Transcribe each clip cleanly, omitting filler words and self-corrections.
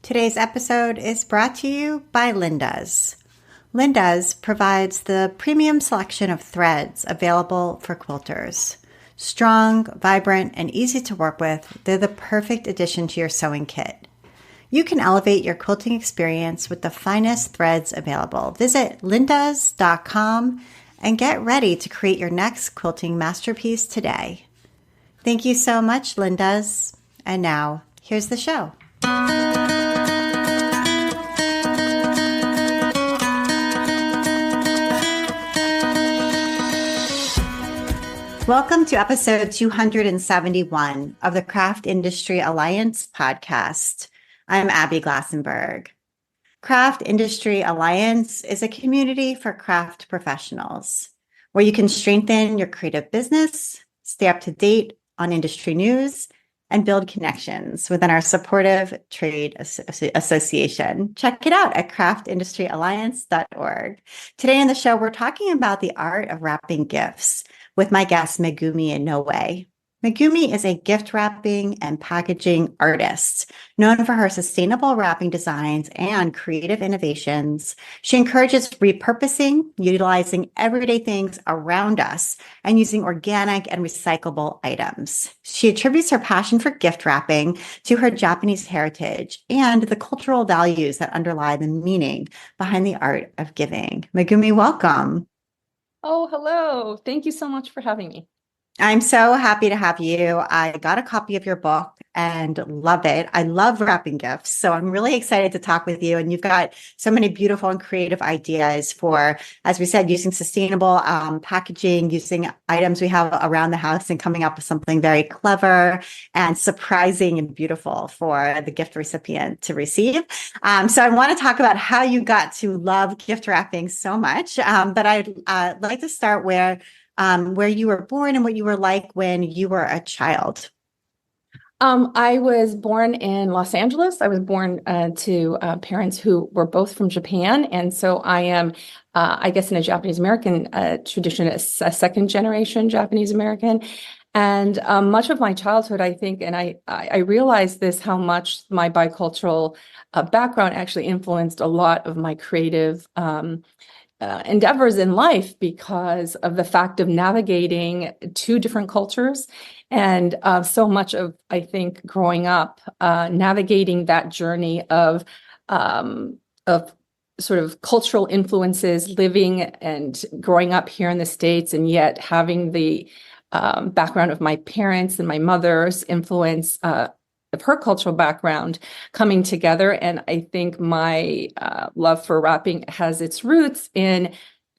Today's episode is brought to you by Linda's. Linda's provides the premium selection of threads available for quilters. Strong, vibrant, and easy to work with, they're the perfect addition to your sewing kit. You can elevate your quilting experience with the finest threads available. Visit lindas.com and get ready to create your next quilting masterpiece today. Thank you so much, Linda's. And now, here's the show. Welcome to episode 271 of the Craft Industry Alliance podcast. I'm Abby Glassenberg. Craft Industry Alliance is a community for craft professionals where you can strengthen your creative business, stay up to date on industry news, and build connections within our supportive trade association. Check it out at craftindustyalliance.org. Today on the show, we're talking about the art of wrapping gifts with my guest, Megumi Inouye. Megumi is a gift wrapping and packaging artist known for her sustainable wrapping designs and creative innovations. She encourages repurposing, utilizing everyday things around us, and using organic and recyclable items. She attributes her passion for gift wrapping to her Japanese heritage and the cultural values that underlie the meaning behind the art of giving. Megumi, welcome. Oh, hello. Thank you so much for having me. I'm so happy to have you. I got a copy of your book and love it. I love wrapping gifts. So I'm really excited to talk with you. And you've got so many beautiful and creative ideas for, as we said, using sustainable packaging, using items we have around the house and coming up with something very clever and surprising and beautiful for the gift recipient to receive. So I want to talk about how you got to love gift wrapping so much. But I'd like to start where you were born and what you were like when you were a child. I was born in Los Angeles. I was born to parents who were both from Japan. And so I am, I guess in a Japanese American tradition, a second generation Japanese American. And much of my childhood, I think, and I realized this, how much my bicultural background actually influenced a lot of my creative endeavors in life because of the fact of navigating two different cultures. And so much of, I think, growing up, navigating that journey of sort of cultural influences, living and growing up here in the States, and yet having the background of my parents and my mother's influence of her cultural background coming together. And I think my love for wrapping has its roots in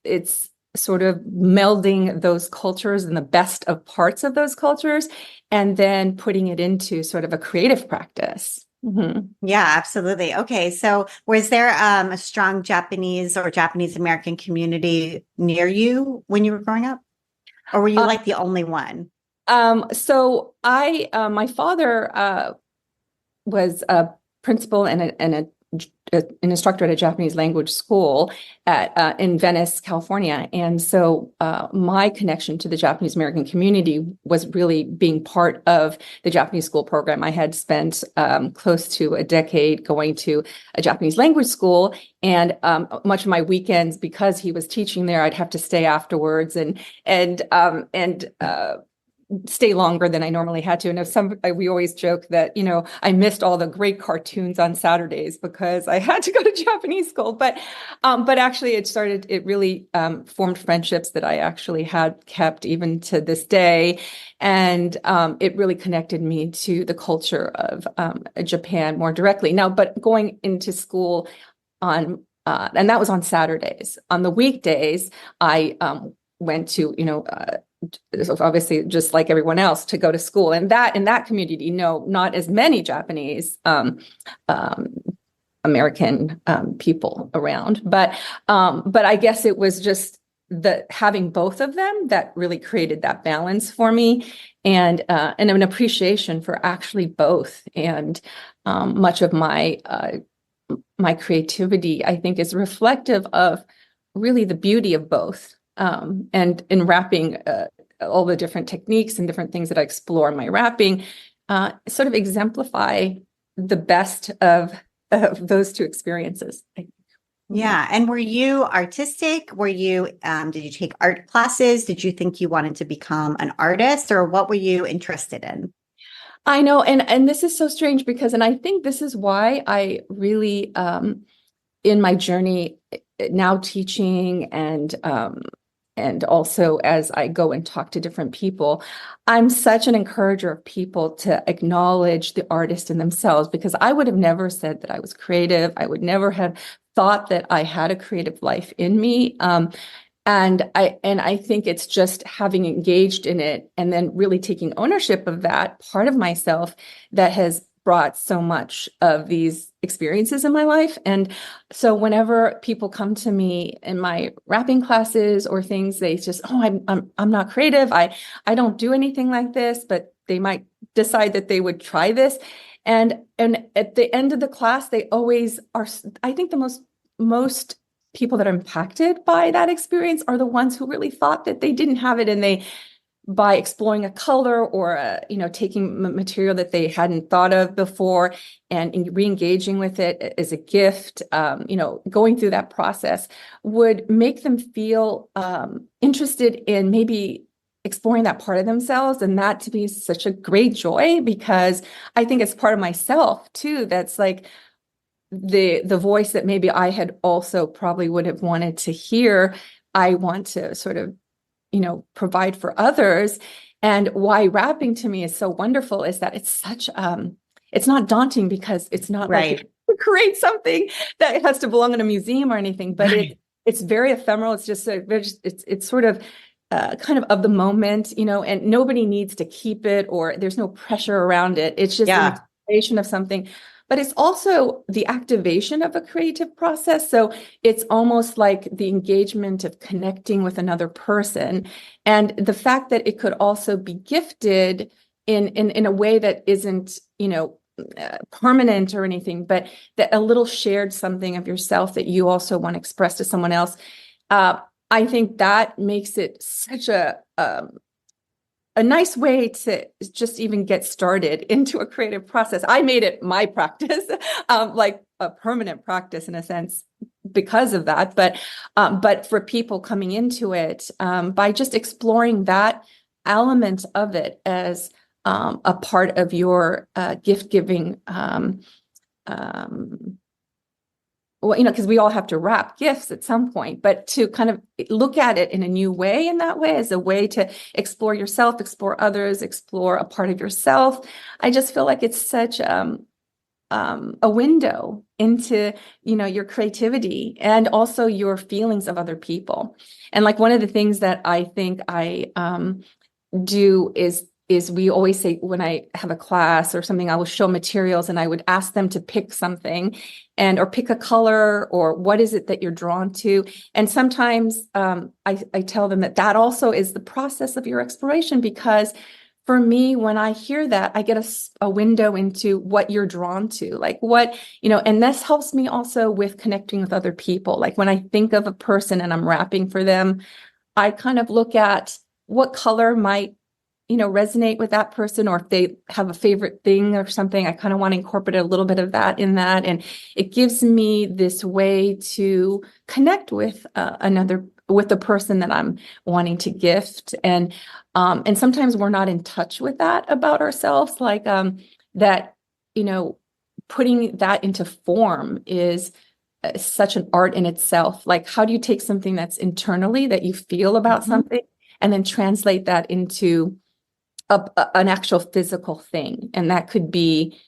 its sort of melding those cultures and the best of parts of those cultures, and then putting it into sort of a creative practice. Mm-hmm. Yeah, absolutely. Okay. So was there a strong Japanese or Japanese American community near you when you were growing up? Or were you like the only one? So my father was a principal and an instructor at a Japanese language school in Venice, California. And so my connection to the Japanese American community was really being part of the Japanese school program. I had spent close to a decade going to a Japanese language school, and much of my weekends, because he was teaching there, I'd have to stay afterwards and stay longer than I normally had to. And we always joke that, I missed all the great cartoons on Saturdays because I had to go to Japanese school. But actually it really formed friendships that I actually had kept even to this day. And it really connected me to the culture of Japan more directly. Now, but going into school and that was on Saturdays. On the weekdays, I went to, obviously just like everyone else, to go to school. And that in that community, not as many Japanese American people around, but I guess it was just having both of them that really created that balance for me, and an appreciation for actually both. And much of my creativity, I think, is reflective of really the beauty of both. And in wrapping, all the different techniques and different things that I explore in my wrapping sort of exemplify the best of of those two experiences. Yeah. And were you artistic? Were you, did you take art classes? Did you think you wanted to become an artist, or what were you interested in? I know, and this is so strange because, and I think this is why I really, in my journey now teaching and also as I go and talk to different people, I'm such an encourager of people to acknowledge the artist in themselves, because I would have never said that I was creative. I would never have thought that I had a creative life in me. And I think it's just having engaged in it and then really taking ownership of that part of myself that has brought so much of these experiences in my life. And so whenever people come to me in my wrapping classes or things, they just, oh, I'm not creative. I don't do anything like this, but they might decide that they would try this. And at the end of the class, they always are, I think the most people that are impacted by that experience are the ones who really thought that they didn't have it, and they, by exploring a color or taking material that they hadn't thought of before and re-engaging with it as a gift, going through that process would make them feel interested in maybe exploring that part of themselves. And that to me is such a great joy, because I think it's part of myself too that's like the voice that maybe I had also probably would have wanted to hear. I want to sort of provide for others. And why wrapping to me is so wonderful is that it's such it's not daunting, because it's not like you create something that has to belong in a museum or anything, but it's very ephemeral. It's just it's sort of kind of the moment, and nobody needs to keep it, or there's no pressure around it. It's just an exploration of something. But it's also the activation of a creative process. So it's almost like the engagement of connecting with another person. And the fact that it could also be gifted in a way that isn't, permanent or anything, but that a little shared something of yourself that you also want to express to someone else. I think that makes it such a nice way to just even get started into a creative process. I made it my practice, like a permanent practice in a sense because of that. But for people coming into it, by just exploring that element of it as a part of your gift giving, because we all have to wrap gifts at some point, but to kind of look at it in a new way, in that way, as a way to explore yourself, explore others, explore a part of yourself. I just feel like it's such a window into, your creativity and also your feelings of other people. And like one of the things that I think I do is we always say, when I have a class or something, I will show materials and I would ask them to pick something or pick a color, or what is it that you're drawn to. And sometimes I tell them that also is the process of your exploration, because for me, when I hear that, I get a window into what you're drawn to, like what, and this helps me also with connecting with other people. Like when I think of a person and I'm wrapping for them, I kind of look at what color might resonate with that person, or if they have a favorite thing or something, I kind of want to incorporate a little bit of that in that. And it gives me this way to connect with with the person that I'm wanting to gift. And sometimes we're not in touch with that about ourselves, like that, putting that into form is such an art in itself. Like, how do you take something that's internally that you feel about something and then translate that into an actual physical thing? And that could be,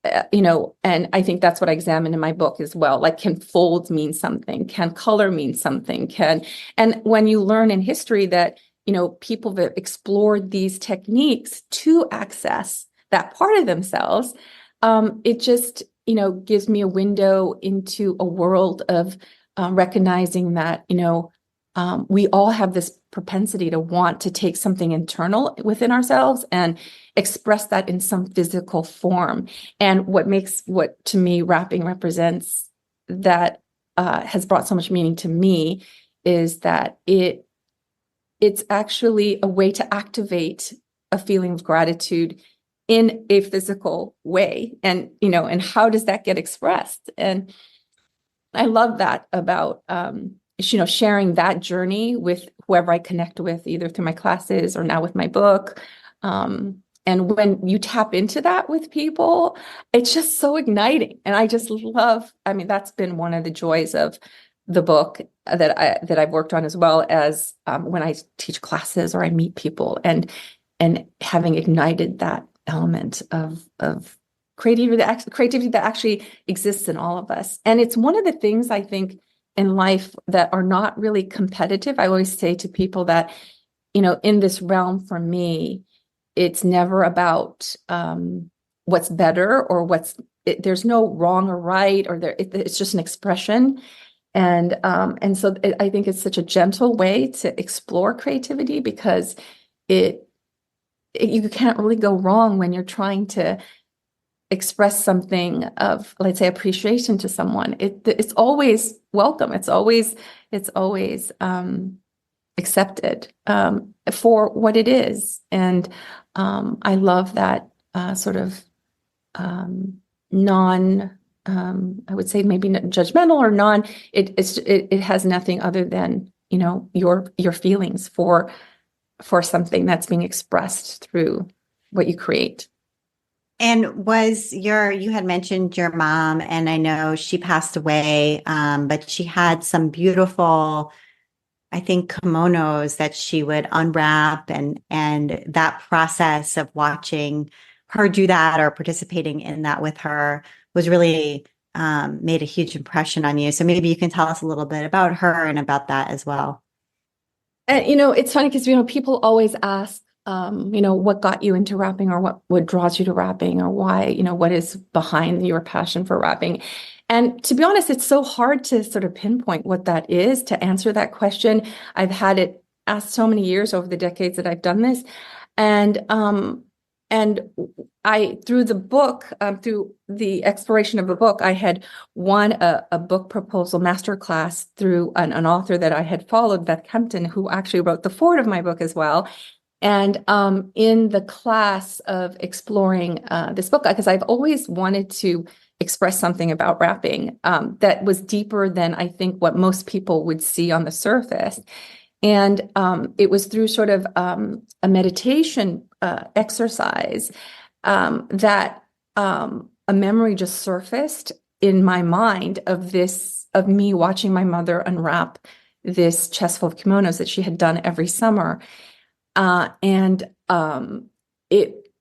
and I think that's what I examine in my book as well. Like, can folds mean something? Can color mean something? And when you learn in history that, people that explored these techniques to access that part of themselves, it just, gives me a window into a world of recognizing that, we all have this propensity to want to take something internal within ourselves and express that in some physical form. And what to me wrapping represents that has brought so much meaning to me is that it's actually a way to activate a feeling of gratitude in a physical way. And, and how does that get expressed? And I love that about, sharing that journey with whoever I connect with, either through my classes or now with my book. And when you tap into that with people, it's just so igniting. And I just love, that's been one of the joys of the book that I've worked on, as well as when I teach classes or I meet people, and having ignited that element of creativity that actually exists in all of us. And it's one of the things I think in life that are not really competitive. I always say to people that, in this realm, for me, it's never about what's better or there's no wrong or right, or it's just an expression. And so I think it's such a gentle way to explore creativity, because you can't really go wrong when you're trying to express something of, let's say, appreciation to someone. It's always welcome. It's always accepted for what it is. And I love that sort of non, I would say maybe not judgmental or non. It has nothing other than your feelings for something that's being expressed through what you create. And you had mentioned your mom, and I know she passed away, but she had some beautiful, I think, kimonos that she would unwrap, and that process of watching her do that or participating in that with her was really made a huge impression on you. So maybe you can tell us a little bit about her and about that as well. And, it's funny because, people always ask, what got you into wrapping, or what draws you to wrapping, or why, what is behind your passion for wrapping? And to be honest, it's so hard to sort of pinpoint what that is, to answer that question. I've had it asked so many years over the decades that I've done this. And I, through the book, through the exploration of the book, I had won a book proposal masterclass through an author that I had followed, Beth Kempton, who actually wrote the foreword of my book as well. And in the class of exploring this book, because I've always wanted to express something about wrapping that was deeper than I think what most people would see on the surface. And it was through sort of a meditation exercise that a memory just surfaced in my mind of me watching my mother unwrap this chest full of kimonos that she had done every summer. And it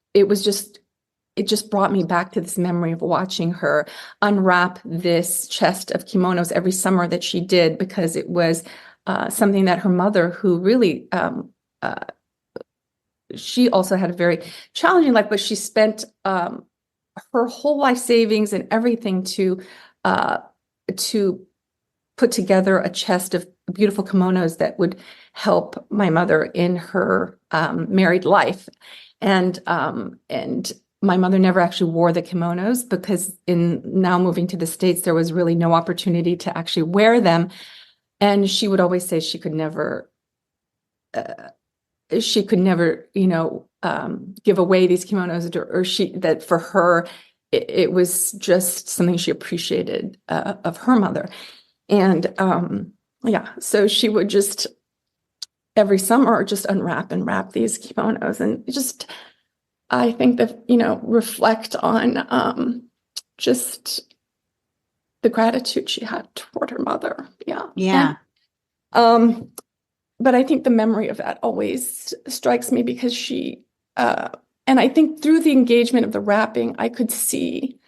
just brought me back to this memory of watching her unwrap this chest of kimonos every summer that she did, because it was something that her mother, who really, she also had a very challenging life, but she spent her whole life savings and everything to put together a chest of beautiful kimonos that would help my mother in her married life. And my mother never actually wore the kimonos, because in now moving to the States, there was really no opportunity to actually wear them. And she would always say she could never, give away these kimonos, or that for her, it was just something she appreciated of her mother. And so she would just every summer just unwrap and wrap these kimonos, and just, I think that, reflect on just the gratitude she had toward her mother. Yeah. Yeah. And, but I think the memory of that always strikes me, because she, and I think through the engagement of the wrapping, I could see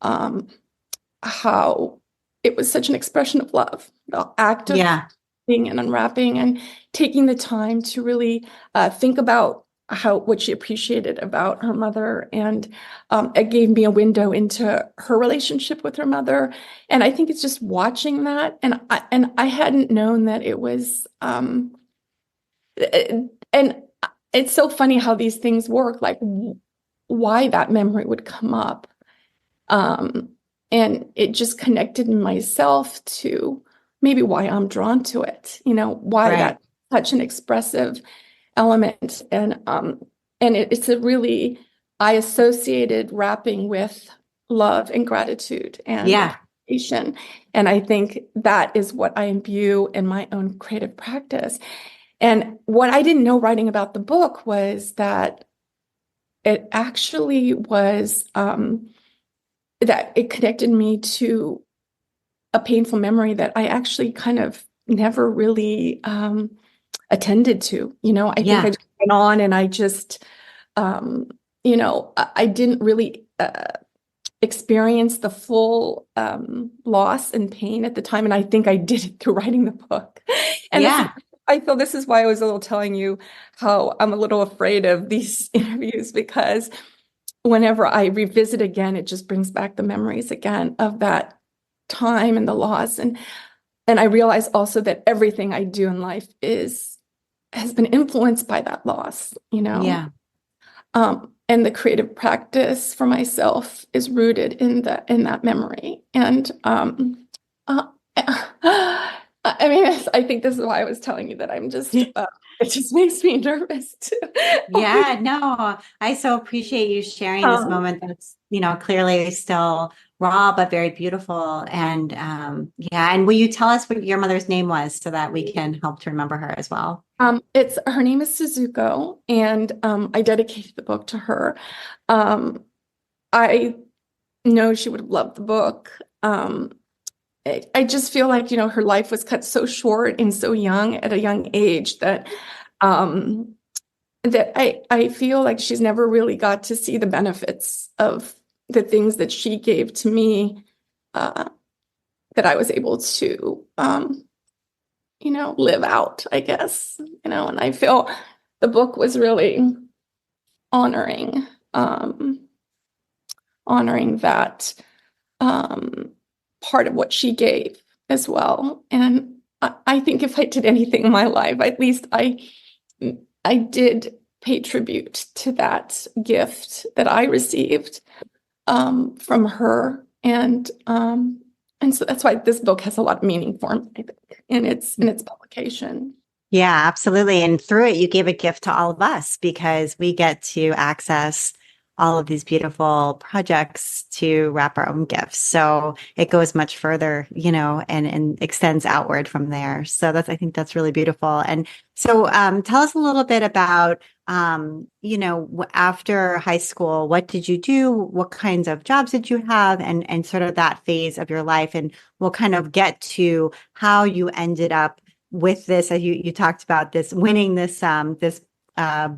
how it was such an expression of love, the act of wrapping and unwrapping, and taking the time to really think about what she appreciated about her mother. And it gave me a window into her relationship with her mother. And I think it's just watching that. And I hadn't known that it was, and it's so funny how these things work, like why that memory would come up. And it just connected myself to maybe why I'm drawn to it, why that's such an expressive element. And it's a really I associated wrapping with love and gratitude and Yeah. appreciation. And I think that is what I imbue in my own creative practice. And what I didn't know writing about the book was that it actually was that it connected me to a painful memory that I actually kind of never really attended to. I think I just went on and I just, I didn't really experience the full loss and pain at the time. And I think I did it through writing the book. And I feel this is why I was a little telling you how I'm a little afraid of these interviews, because whenever I revisit again, it just brings back the memories again of that time and the loss. And I realize also that everything I do in life has been influenced by that loss, and the creative practice for myself is rooted in that memory. And I mean, I think this is why I was telling you that I'm just, it just makes me nervous too. Yeah, no, I so appreciate you sharing this moment that's, clearly still raw, but very beautiful. And and will you tell us what your mother's name was so that we can help to remember her as well? Her name is Suzuko, and I dedicated the book to her. I know she would have loved the book. I just feel like, her life was cut so short and so young at a young age that I feel like she's never really got to see the benefits of the things that she gave to me, that I was able to, live out, I guess, and I feel the book was really honoring that part of what she gave as well. And I think if I did anything in my life, at least I did pay tribute to that gift that I received from her. And so that's why this book has a lot of meaning for me, I think, in its publication. Yeah, absolutely. And through it, you gave a gift to all of us because we get to access all of these beautiful projects to wrap our own gifts. So it goes much further, and extends outward from there. So I think that's really beautiful. And so tell us a little bit about, after high school, what did you do? What kinds of jobs did you have? And sort of that phase of your life. And we'll kind of get to how you ended up with this, as you talked about this, winning this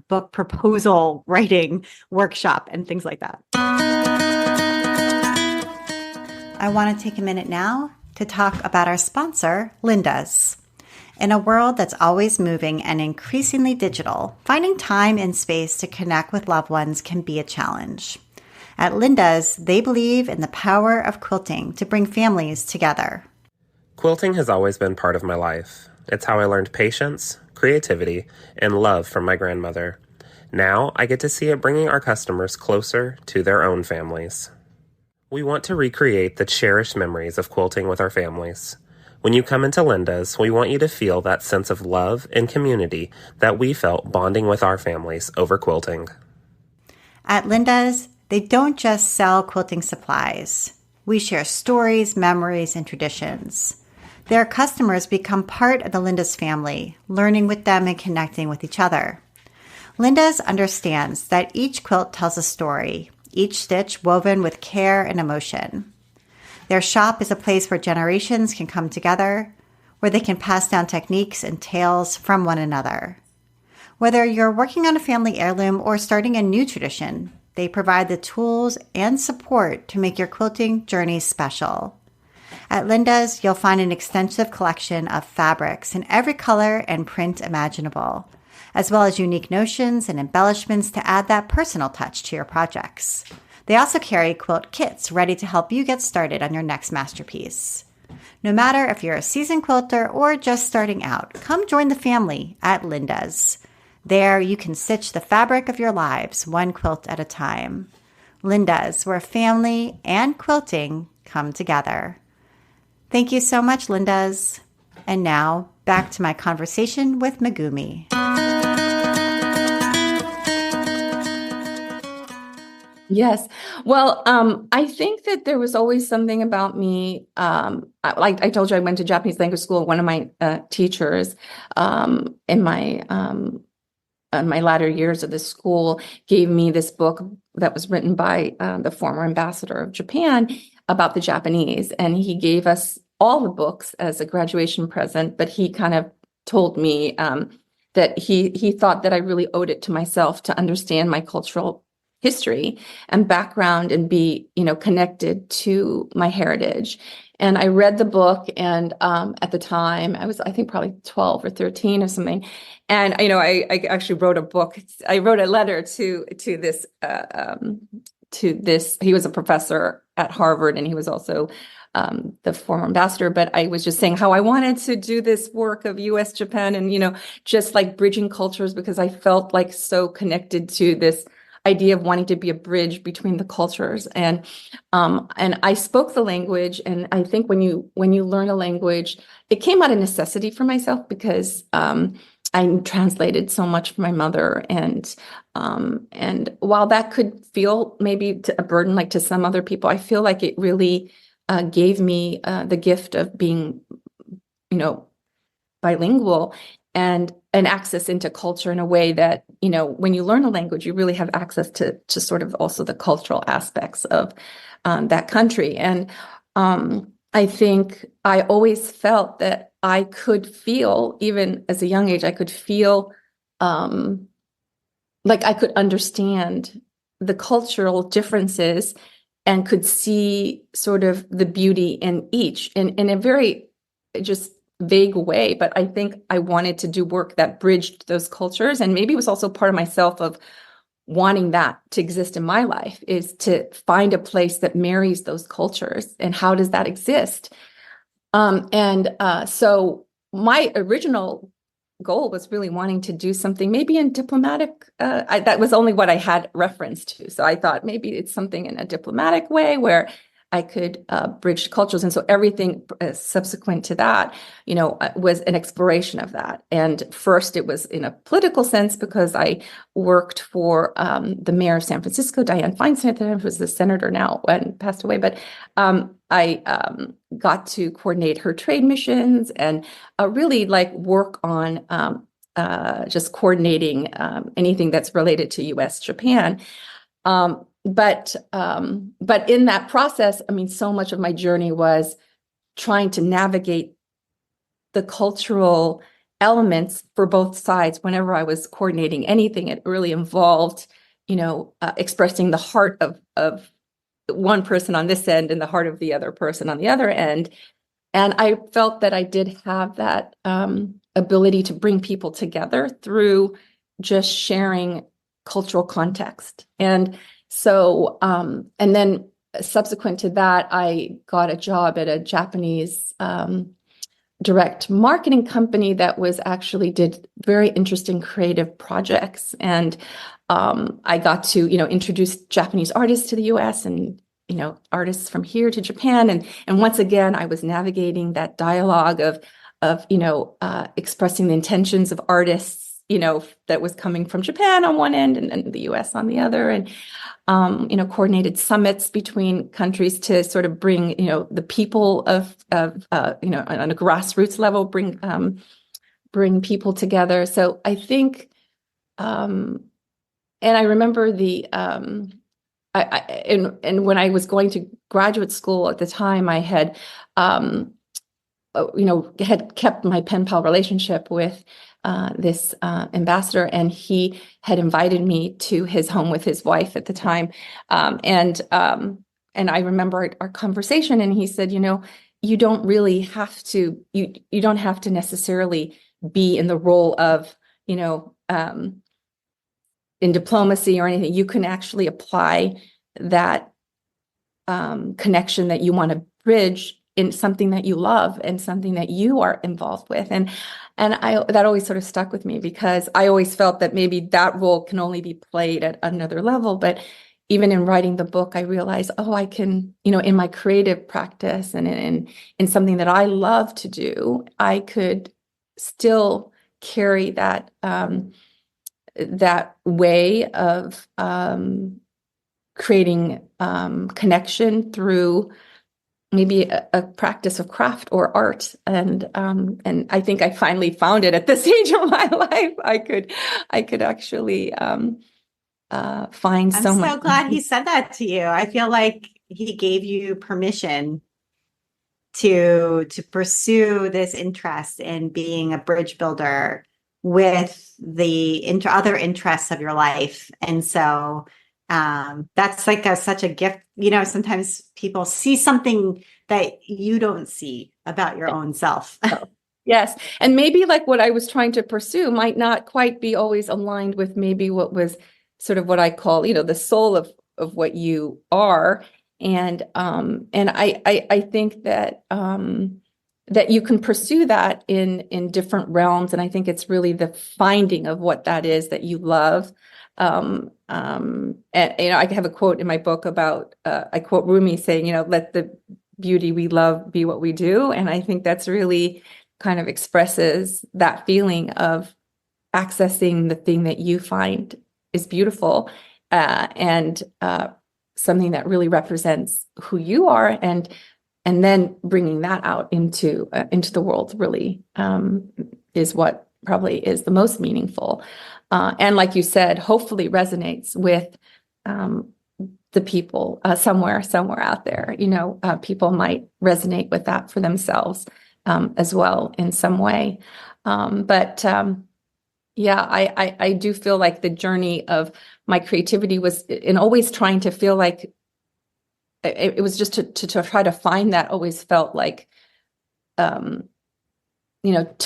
book proposal writing workshop and things like that. I want to take a minute now to talk about our sponsor, Linda's. In a world that's always moving and increasingly digital, finding time and space to connect with loved ones can be a challenge. At Linda's, they believe in the power of quilting to bring families together. Quilting has always been part of my life. It's how I learned patience, creativity, and love from my grandmother. Now I get to see it bringing our customers closer to their own families. We want to recreate the cherished memories of quilting with our families. When you come into Linda's, we want you to feel that sense of love and community that we felt bonding with our families over quilting. At Linda's, they don't just sell quilting supplies. We share stories, memories, and traditions. Their customers become part of the Linda's family, learning with them and connecting with each other. Linda's understands that each quilt tells a story, each stitch woven with care and emotion. Their shop is a place where generations can come together, where they can pass down techniques and tales from one another. Whether you're working on a family heirloom or starting a new tradition, they provide the tools and support to make your quilting journey special. At Linda's, you'll find an extensive collection of fabrics in every color and print imaginable, as well as unique notions and embellishments to add that personal touch to your projects. They also carry quilt kits ready to help you get started on your next masterpiece. No matter if you're a seasoned quilter or just starting out, come join the family at Linda's. There, you can stitch the fabric of your lives, one quilt at a time. Linda's, where family and quilting come together. Thank you so much, Linda's. And now, back to my conversation with Megumi. Yes. Well, I think that there was always something about me. Like I told you, I went to Japanese language school. One of my teachers in my latter years of the school gave me this book that was written by the former ambassador of Japan about the Japanese. And he gave us all the books as a graduation present, but he kind of told me that he thought that I really owed it to myself to understand my cultural history and background and be, connected to my heritage. And I read the book, and at the time I was, I think, probably 12 or 13 or something. And I actually wrote a book. I wrote a letter to this to this. He was a professor at Harvard, and he was also the former ambassador. But I was just saying how I wanted to do this work of U.S. Japan, and just like bridging cultures, because I felt like so connected to this idea of wanting to be a bridge between the cultures. And I spoke the language, and I think when you learn a language, it came out of necessity for myself because I translated so much for my mother, and while that could feel maybe a burden, like to some other people, I feel like it really gave me the gift of being, bilingual and an access into culture in a way that, when you learn a language, you really have access to sort of also the cultural aspects of that country. And I think I always felt that I could feel, even as a young age, I could feel like I could understand the cultural differences and could see sort of the beauty in each in a very just vague way. But I think I wanted to do work that bridged those cultures. And maybe it was also part of myself of wanting that to exist in my life, is to find a place that marries those cultures. And how does that exist? So my original goal was really wanting to do something maybe in diplomatic, that was only what I had reference to. So I thought maybe it's something in a diplomatic way where I could bridge cultures. And so everything subsequent to that, was an exploration of that. And first it was in a political sense because I worked for the mayor of San Francisco, Dianne Feinstein, who was the senator now and passed away. But I got to coordinate her trade missions and really like work on just coordinating anything that's related to U.S. Japan. But in that process, I mean, so much of my journey was trying to navigate the cultural elements for both sides. Whenever I was coordinating anything, it really involved, expressing the heart of one person on this end and the heart of the other person on the other end. And I felt that I did have that ability to bring people together through just sharing cultural context. And so, and then subsequent to that, I got a job at a Japanese direct marketing company that was actually did very interesting creative projects. And I got to, introduce Japanese artists to the US and, artists from here to Japan. And once again, I was navigating that dialogue of expressing the intentions of artists, that was coming from Japan on one end and the US on the other. And coordinated summits between countries to sort of bring, the people of on a grassroots level, bring people together. So I think, and I remember and when I was going to graduate school at the time, I had, had kept my pen pal relationship with this ambassador, and he had invited me to his home with his wife at the time. And I remember our conversation, and he said, you don't really have to, you don't have to necessarily be in the role of, in diplomacy or anything. You can actually apply that connection that you want to bridge in something that you love and something that you are involved with. And that always sort of stuck with me, because I always felt that maybe that role can only be played at another level. But even in writing the book, I realized, I can, in my creative practice and in something that I love to do, I could still carry that that way of creating connection through maybe a practice of craft or art. And I think I finally found it at this age of my life. I could actually find I'm so much. so glad he said that to you. I feel like he gave you permission to pursue this interest in being a bridge builder with the other interests of your life. And so that's like such a gift. Sometimes people see something that you don't see about your own self. Yes. And maybe like what I was trying to pursue might not quite be always aligned with maybe what was sort of what I call, the soul of what you are. And I think that that you can pursue that in different realms. And I think it's really the finding of what that is that you love. And I have a quote in my book about I quote Rumi saying, let the beauty we love be what we do. And I think that's really kind of expresses that feeling of accessing the thing that you find is beautiful and something that really represents who you are, and then bringing that out into the world really is what probably is the most meaningful, and like you said, hopefully resonates with the people somewhere out there. People might resonate with that for themselves as well in some way. Yeah, I do feel like the journey of my creativity was in always trying to feel like it was just to try to find that always felt like, to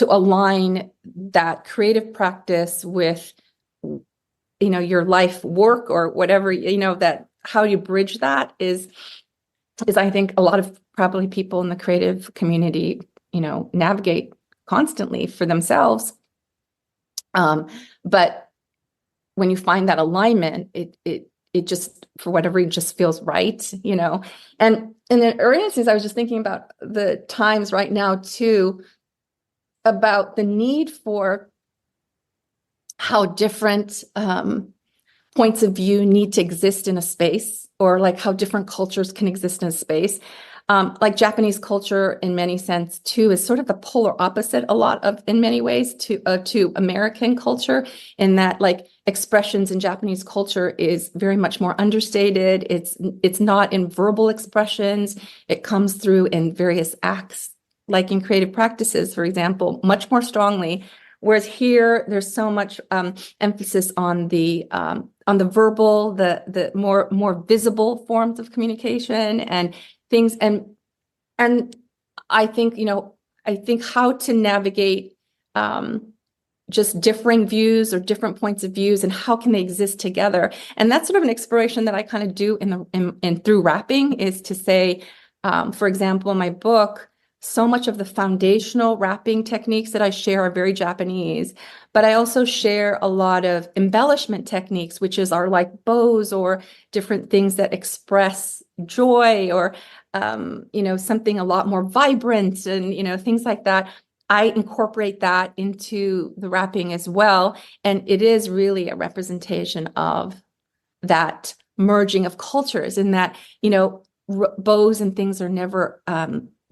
align that creative practice with, your life work or whatever, that how you bridge that is I think a lot of probably people in the creative community, navigate constantly for themselves. But when you find that alignment, it just, for whatever reason, just feels right, And in the early instance, I was just thinking about the times right now too, about the need for how different points of view need to exist in a space, or like how different cultures can exist in a space. Like Japanese culture in many sense too is sort of the polar opposite in many ways to American culture, in that like expressions in Japanese culture is very much more understated. It's not in verbal expressions. It comes through in various acts, like in creative practices, for example, much more strongly. Whereas here, there's so much emphasis on the verbal, the more visible forms of communication and things, and I think how to navigate just differing views or different points of views, and how can they exist together. And that's sort of an exploration that I kind of do in through wrapping, is to say, for example, in my book, so much of the foundational wrapping techniques that I share are very Japanese, but I also share a lot of embellishment techniques, which are like bows or different things that express joy, or something a lot more vibrant, and things like that. I incorporate that into the wrapping as well, and it is really a representation of that merging of cultures, in that bows and things are never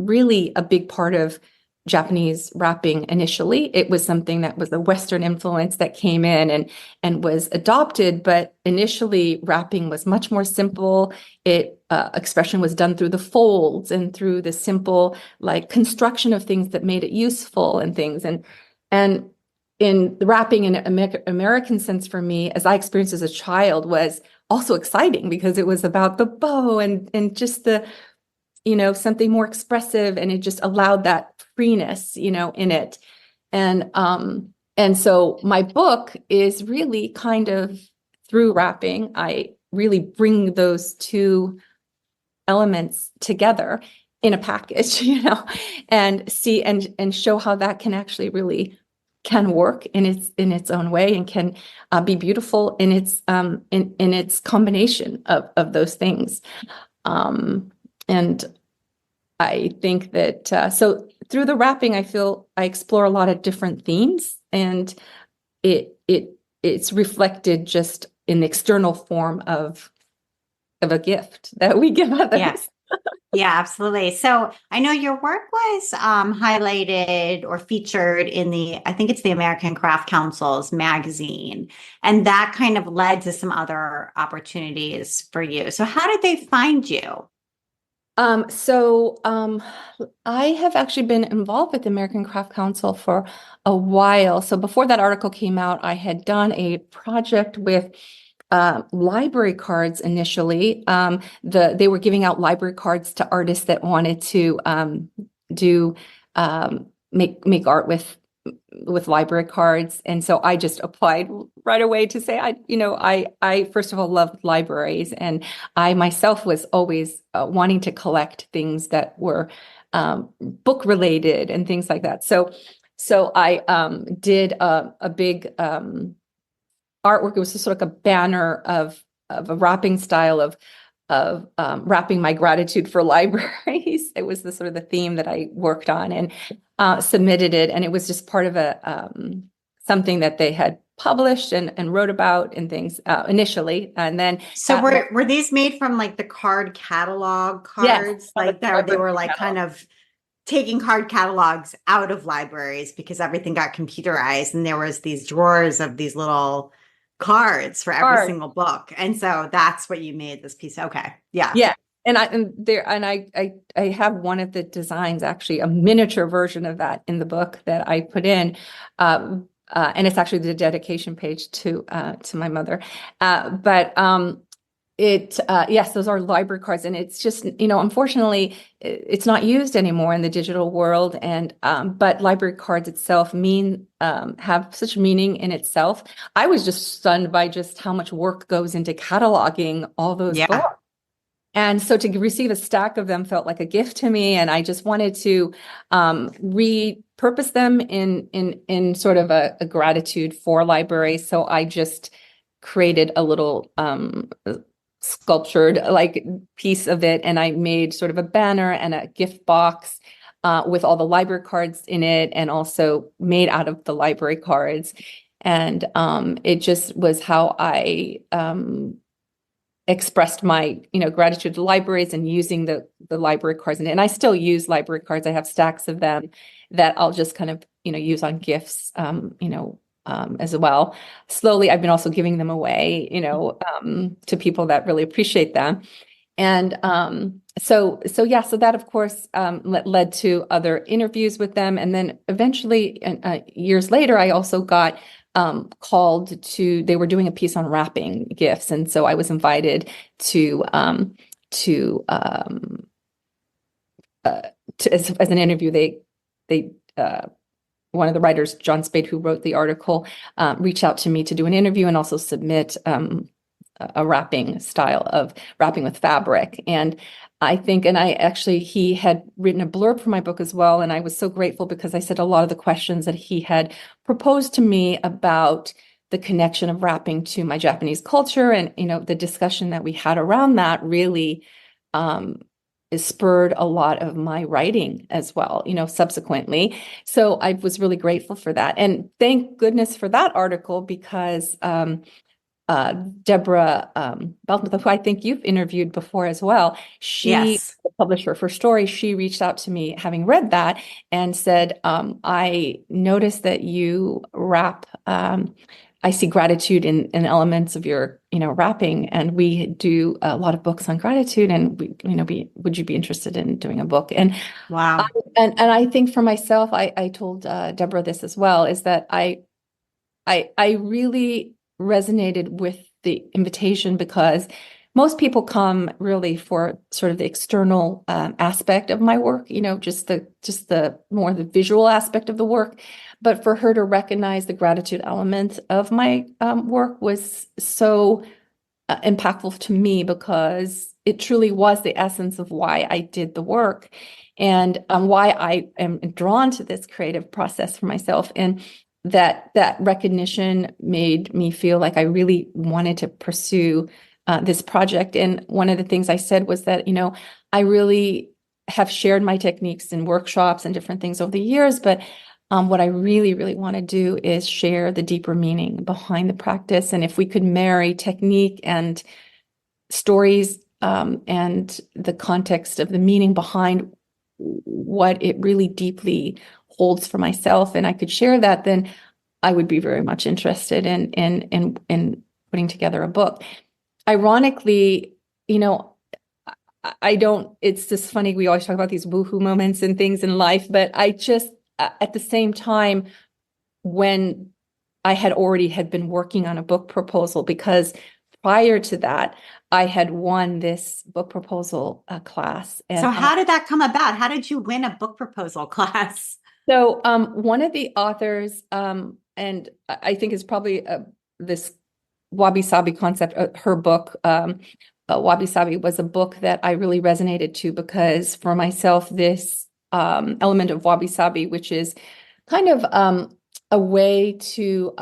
really a big part of Japanese wrapping initially. It was something that was a Western influence that came in and was adopted, but initially wrapping was much more simple. Expression was done through the folds and through the simple like construction of things that made it useful and things. And in the wrapping in American sense for me, as I experienced as a child, was also exciting because it was about the bow and just the something more expressive, and it just allowed that freeness, in it. And so my book is really kind of through wrapping. I really bring those two elements together in a package, and see and show how that can actually really can work in its own way, and can be beautiful in its combination of those things. And I think that so through the wrapping, I feel I explore a lot of different themes, and it's reflected just in the external form of of a gift that we give others. Yeah. Yeah, absolutely. So I know your work was highlighted or featured in I think it's the American Craft Council's magazine, and that kind of led to some other opportunities for you. So how did they find you? I have actually been involved with the American Craft Council for a while. So before that article came out, I had done a project with library cards initially. They were giving out library cards to artists that wanted to do make art with library cards. And so I just applied right away to say, I first of all loved libraries, and I myself was always wanting to collect things that were book related and things like that. So I did a big artwork. It was just sort of a banner of a wrapping style of wrapping my gratitude for libraries. It was the sort of the theme that I worked on, and submitted it. And it was just part of something that they had published and wrote about and things initially. And then So were these made from like the card catalog cards? Yes, Like they were like kind of taking card catalogs out of libraries because everything got computerized, and there was these drawers of these little cards for every single book. And so that's what you made this piece. Okay. Yeah. Yeah. And I have one of the designs, actually a miniature version of that in the book that I put in. And it's actually the dedication page to my mother. Yes, those are library cards, and it's just, unfortunately, it's not used anymore in the digital world. And but library cards itself have such meaning in itself. I was just stunned by just how much work goes into cataloging all those books. And so to receive a stack of them felt like a gift to me, and I just wanted to repurpose them in sort of a gratitude for libraries. So I just created a little sculptured like piece of it, and I made sort of a banner and a gift box with all the library cards in it, and also made out of the library cards. And it just was how I expressed my gratitude to libraries, and using the library cards in it. And I still use library cards. I have stacks of them that I'll just kind of use on gifts as well. Slowly I've been also giving them away to people that really appreciate them. And so that of course led to other interviews with them. And then eventually years later I also got called to, they were doing a piece on wrapping gifts. And so I was invited to as an interview. They one of the writers, John Spade, who wrote the article, reached out to me to do an interview and also submit a wrapping style of wrapping with fabric. And he had written a blurb for my book as well. And I was so grateful because I said a lot of the questions that he had proposed to me about the connection of wrapping to my Japanese culture, and, the discussion that we had around that really spurred a lot of my writing as well, subsequently. So I was really grateful for that. And thank goodness for that article, because Deborah Belton, who I think you've interviewed before as well, the publisher for story, she reached out to me having read that and said, I noticed that you wrap, I see gratitude in elements of your, wrapping, and we do a lot of books on gratitude, and would you be interested in doing a book? And wow. And I think for myself, I told Deborah this as well, is that I really resonated with the invitation, because most people come really for sort of the external aspect of my work, just the more the visual aspect of the work. But for her to recognize the gratitude element of my work was so impactful to me, because it truly was the essence of why I did the work, and why I am drawn to this creative process for myself. And that recognition made me feel like I really wanted to pursue this project. And one of the things I said was that, I really have shared my techniques in workshops and different things over the years, but what I really, really want to do is share the deeper meaning behind the practice. And if we could marry technique and stories and the context of the meaning behind what it really deeply holds for myself, and I could share that, then I would be very much interested in putting together a book. Ironically, I don't, it's just funny, we always talk about these woohoo moments and things in life, but I just, at the same time, when I had been working on a book proposal, because prior to that, I had won this book proposal class. And so how did that come about? How did you win a book proposal class? So one of the authors, and I think it's probably this wabi-sabi concept, her book, wabi-sabi was a book that I really resonated to, because for myself, this element of wabi-sabi, which is kind of a way to,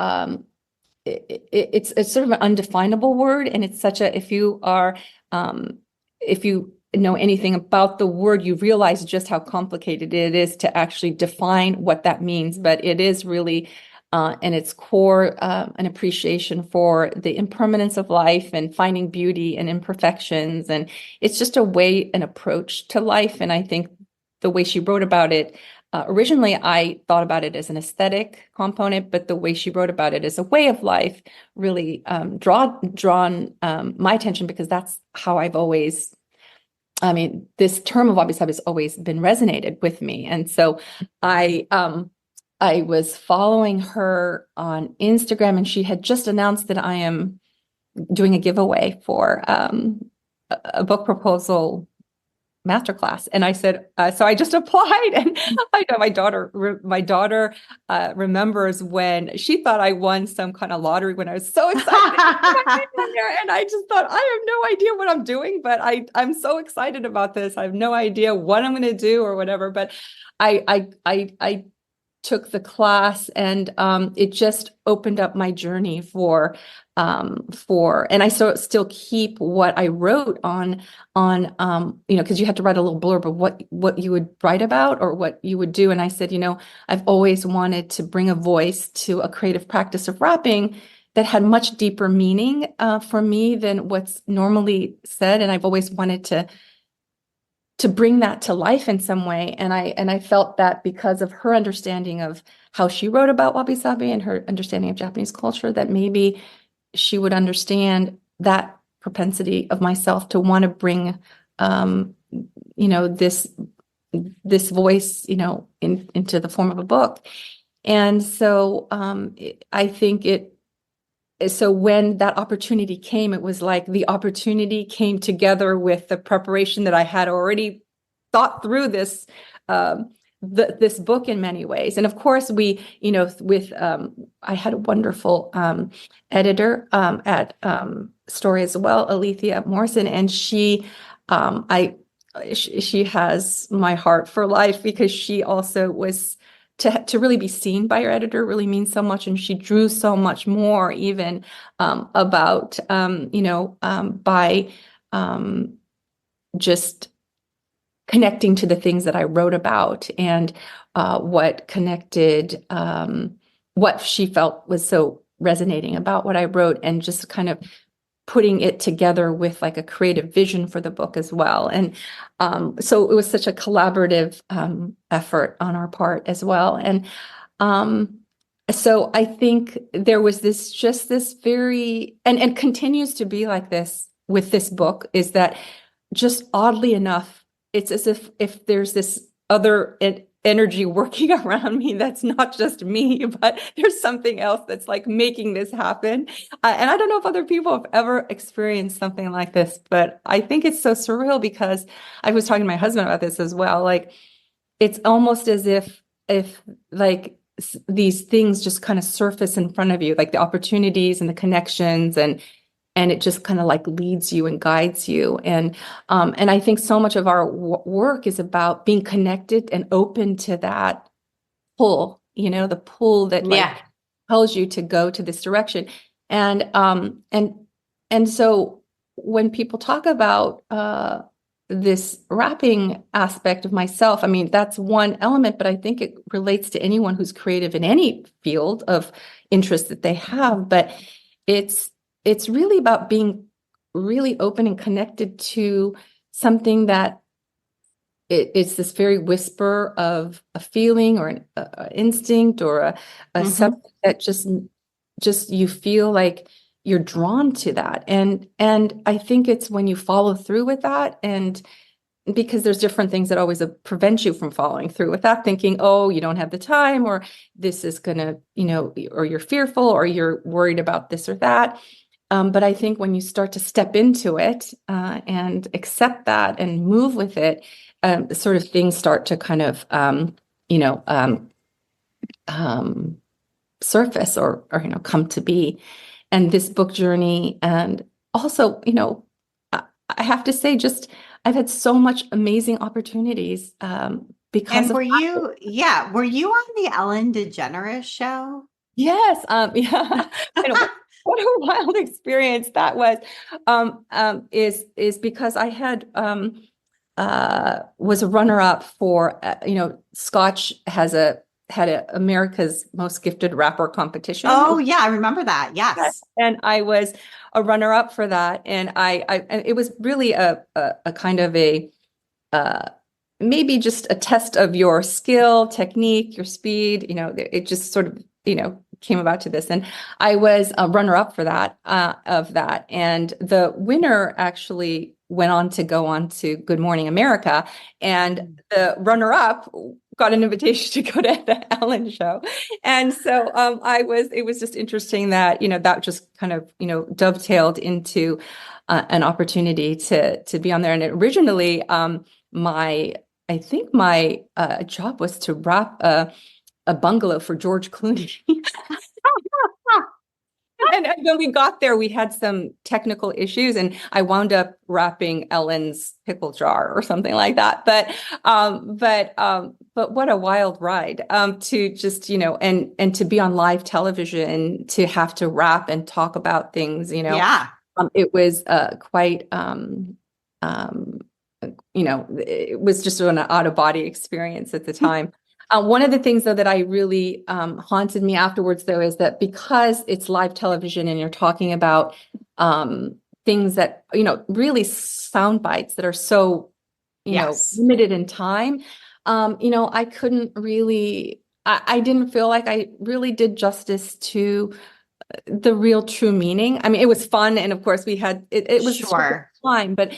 it's sort of an undefinable word, and it's such a, if you know anything about the word, you realize just how complicated it is to actually define what that means. But it is really, in its core, an appreciation for the impermanence of life and finding beauty and imperfections. And it's just a way, an approach to life. And I think the way she wrote about it, originally I thought about it as an aesthetic component, but the way she wrote about it as a way of life really drawn my attention, because that's how I've always, this term of wabi-sabi has always been resonated with me. And so I was following her on Instagram, and she had just announced that I am doing a giveaway for a book proposal masterclass. And I said, so I just applied, and I know my daughter remembers when she thought I won some kind of lottery, when I was so excited. And I just thought, I have no idea what I'm doing, but I'm so excited about this. I have no idea what I'm going to do or whatever. But I took the class, and it just opened up my journey and I still keep what I wrote on, because you had to write a little blurb of what you would write about or what you would do. And I said, I've always wanted to bring a voice to a creative practice of wrapping that had much deeper meaning for me than what's normally said. And I've always wanted to bring that to life in some way. And I felt that because of her understanding of how she wrote about wabi-sabi and her understanding of Japanese culture, that maybe she would understand that propensity of myself to want to bring, this voice, into the form of a book. And so I think so when that opportunity came, it was like the opportunity came together with the preparation that I had already thought through this book in many ways. And of course, I had a wonderful editor at Story as well, Alethea Morrison, and she has my heart for life, because she also was. To really be seen by your editor really means so much, and she drew so much more, even about by just connecting to the things that I wrote about, and what connected, what she felt was so resonating about what I wrote, and just kind of putting it together with like a creative vision for the book as well. And so it was such a collaborative effort on our part as well. And so I think there was this very, and continues to be like this with this book, is that just oddly enough, it's as if there's this other energy working around me that's not just me, but there's something else that's like making this happen. And I don't know if other people have ever experienced something like this, but I think it's so surreal, because I was talking to my husband about this as well. Like, it's almost as if like these things just kind of surface in front of you, like the opportunities and the connections, and it just kind of like leads you and guides you. And I think so much of our work is about being connected and open to that pull, the pull that tells you to go to this direction. And so when people talk about this wrapping aspect of myself, that's one element, but I think it relates to anyone who's creative in any field of interest that they have. But it's really about being really open and connected to something that it's this very whisper of a feeling or a instinct or a something that just you feel like you're drawn to that. And I think it's when you follow through with that, and because there's different things that always prevent you from following through with that, thinking, oh, you don't have the time, or this is gonna, or you're fearful, or you're worried about this or that. But I think when you start to step into it and accept that and move with it, sort of things start to kind of, surface or come to be. And this book journey, and also, I have to say, just I've had so much amazing opportunities because And of were you on the Ellen DeGeneres show? Yes, yeah. What a wild experience that was. Is because I had was a runner-up for Scotch had a America's Most Gifted Rapper competition. Oh yeah, I remember that. Yes. And I was a runner-up for that, and it was really a kind of a maybe just a test of your skill, technique, your speed. It just sort of came about to this, and I was a runner-up for that of that, and the winner actually went on to go on to Good Morning America, and the runner-up got an invitation to go to the Ellen show. And so it was just interesting that that just kind of dovetailed into an opportunity to be on there. And originally I think my job was to wrap a bungalow for George Clooney. And when we got there, we had some technical issues, and I wound up wrapping Ellen's pickle jar or something like that. But what a wild ride to just and to be on live television, to have to wrap and talk about things. Yeah. It was quite it was just an out-of-body experience at the time. One of the things, though, that I really haunted me afterwards, though, is that because it's live television and you're talking about things that, really sound bites that are so, Yes. limited in time, I couldn't really, I didn't feel like I really did justice to the real true meaning. I mean, it was fun, and of course we had it was Sure. fine, but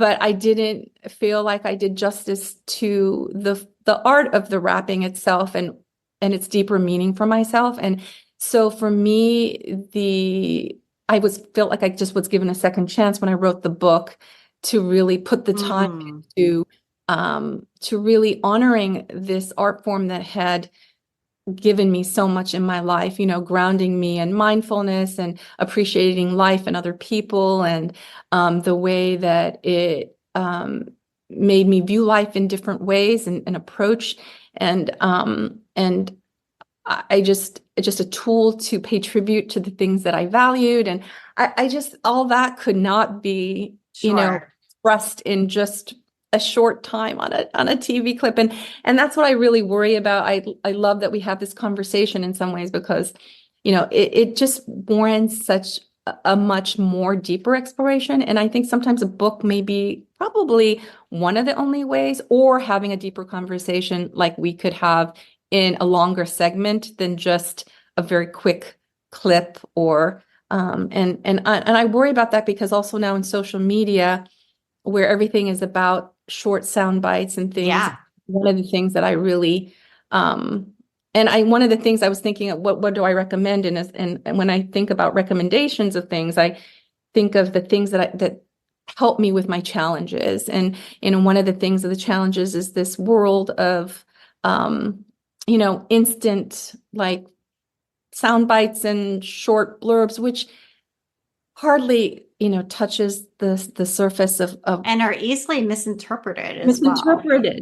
I didn't feel like I did justice to the art of the wrapping itself and its deeper meaning for myself. And so for me, I felt like I just was given a second chance when I wrote the book to really put the time into to really honoring this art form that had given me so much in my life, grounding me in mindfulness and appreciating life and other people, and the way that it made me view life in different ways and approach, and I just a tool to pay tribute to the things that I valued, and I just, all that could not be expressed in just a short time on a TV clip. And that's what I really worry about. I love that we have this conversation in some ways, because, it just warrants such a much more deeper exploration. And I think sometimes a book may be probably one of the only ways, or having a deeper conversation like we could have in a longer segment than just a very quick clip, or and I worry about that, because also now in social media, where everything is about short sound bites and things. Yeah. One of the things that I really, one of the things I was thinking of, what do I recommend? And when I think about recommendations of things, I think of the things that help me with my challenges. And, one of the things of the challenges is this world of, instant, like, sound bites and short blurbs, which hardly touches the surface of and are easily misinterpreted as well.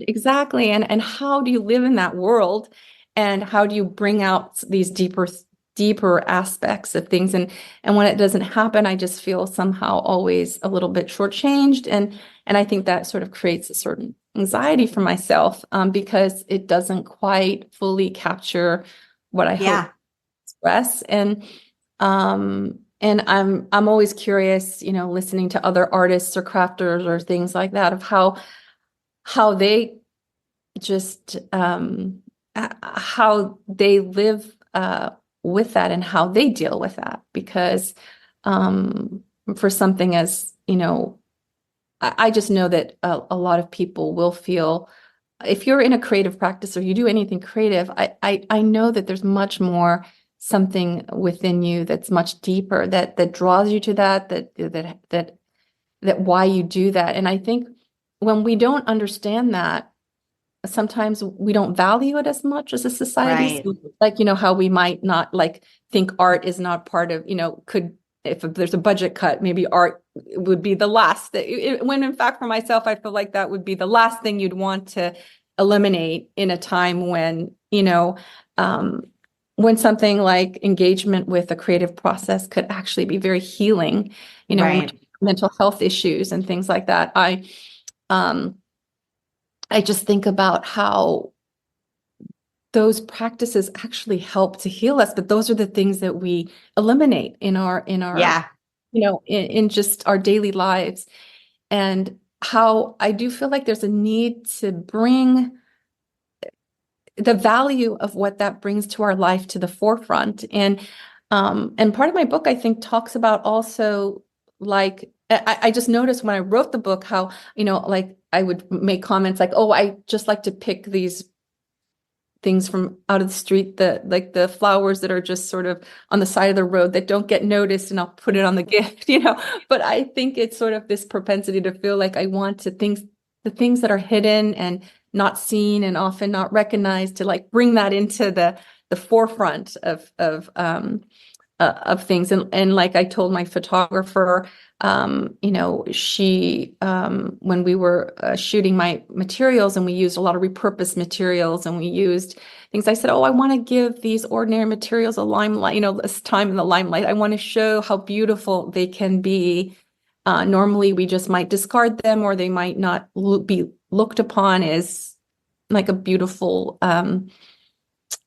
Exactly. And how do you live in that world, and how do you bring out these deeper aspects of things? And when it doesn't happen, I just feel somehow always a little bit shortchanged, and I think that sort of creates a certain anxiety for myself, because it doesn't quite fully capture what I hope to express. And And I'm always curious, listening to other artists or crafters or things like that, of how they just how they live with that and how they deal with that. Because for something as, I just know that a lot of people will feel, if you're in a creative practice or you do anything creative, I know that there's much more something within you that's much deeper that draws you to that why you do that. And I think when we don't understand that, sometimes we don't value it as much as a society. Right. So, like, how we might not like think art is not part of, if there's a budget cut, maybe art would be the last when in fact for myself, I feel like that would be the last thing you'd want to eliminate in a time when something like engagement with a creative process could actually be very healing, Right. mental health issues and things like that. I just think about how those practices actually help to heal us, but those are the things that we eliminate in our Yeah. in just our daily lives. And how I do feel like there's a need to bring the value of what that brings to our life to the forefront. And part of my book, I think, talks about also, like, I just noticed when I wrote the book how, like I would make comments like, oh, I just like to pick these things from out of the street, the flowers that are just sort of on the side of the road that don't get noticed, and I'll put it on the gift, But I think it's sort of this propensity to feel like I want the things that are hidden and not seen and often not recognized, to like bring that into the forefront of things. And like I told my photographer, she, when we were shooting my materials, and we used a lot of repurposed materials, and we used things, I said, oh, I want to give these ordinary materials a limelight, this time in the limelight. I want to show how beautiful they can be. Normally we just might discard them, or they might not be looked upon as like a beautiful,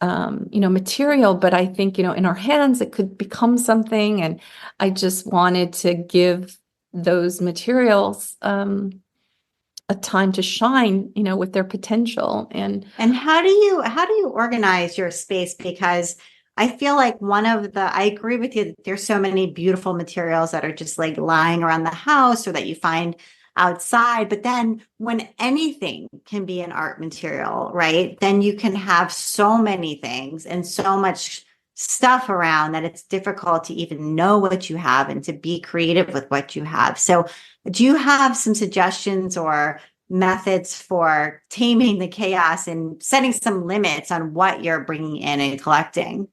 material, but I think, in our hands, it could become something. And I just wanted to give those materials a time to shine, with their potential. And how do you organize your space? Because I feel like I agree with you that there's so many beautiful materials that are just like lying around the house or that you find outside. But then when anything can be an art material, right? Then you can have so many things and so much stuff around that it's difficult to even know what you have and to be creative with what you have. So do you have some suggestions or methods for taming the chaos and setting some limits on what you're bringing in and collecting?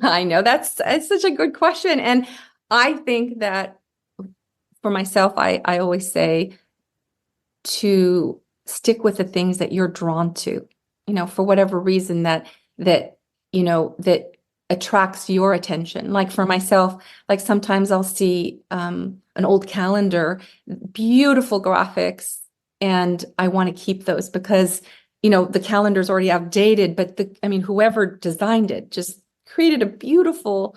I know it's such a good question. And I think that for myself, I always say to stick with the things that you're drawn to, for whatever reason that attracts your attention. Like for myself, like sometimes I'll see an old calendar, beautiful graphics, and I want to keep those because, the calendar's already outdated, but whoever designed it just created a beautiful,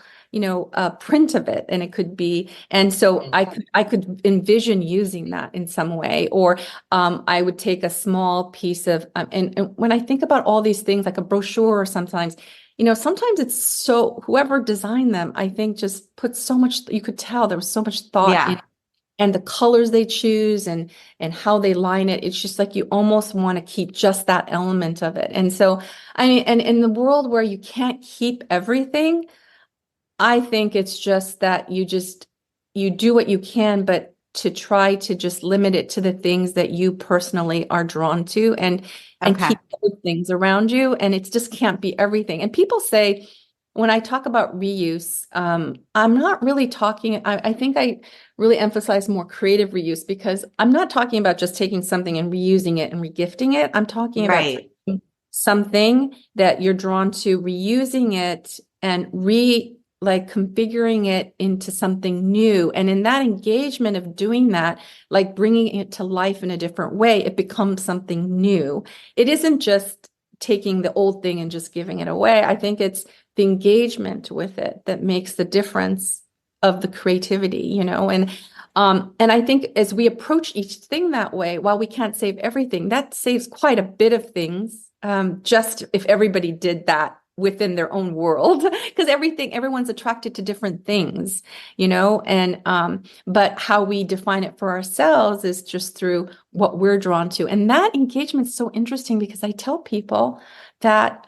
print of it. And it could be, and so I could envision using that in some way, or I would take a small piece of, and when I think about all these things, like a brochure, or sometimes it's so, whoever designed them, I think just put so much, you could tell there was so much thought in it, and the colors they choose and how they line it. It's just like you almost want to keep just that element of it. And so, and in the world where you can't keep everything, I think it's just that you do what you can, but to try to just limit it to the things that you personally are drawn to, and keep other things around you. And it just can't be everything. And people say, when I talk about reuse, I'm not really talking, I think I really emphasize more creative reuse, because I'm not talking about just taking something and reusing it and regifting it. I'm talking about something that you're drawn to, reusing it and configuring it into something new. And in that engagement of doing that, like bringing it to life in a different way, it becomes something new. It isn't just taking the old thing and just giving it away. I think it's the engagement with it that makes the difference of the creativity, and I think as we approach each thing that way, while we can't save everything, that saves quite a bit of things. Just if everybody did that within their own world, because everyone's attracted to different things, and but how we define it for ourselves is just through what we're drawn to. And that engagement's so interesting because I tell people that,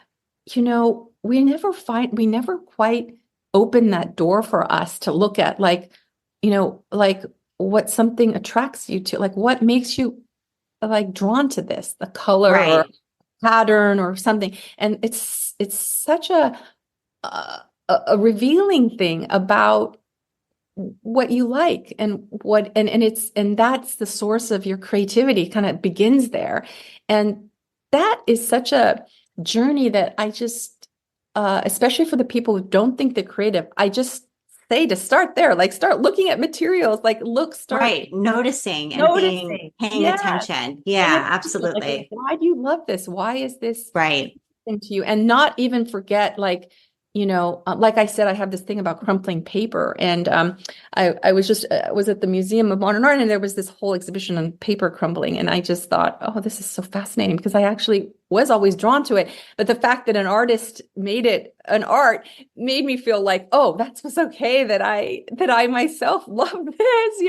we never quite open that door for us to look at, like what something attracts you to, like what makes you like drawn to this, the color or pattern or something. And it's such a revealing thing about what you like and that's the source of your creativity, kind of begins there. And that is such a journey that I just, especially for the people who don't think they're creative, I just say to start there, like start looking at materials, like noticing and paying attention. Yeah, absolutely. Like, why do you love this? Why is this right thing to you? And not even forget, like, like I said, I have this thing about crumpling paper, and I was at the Museum of Modern Art, and there was this whole exhibition on paper crumbling, and I just thought, oh, this is so fascinating, because I actually was always drawn to it, but the fact that an artist made it an art made me feel like, oh, that was okay, that I myself love this,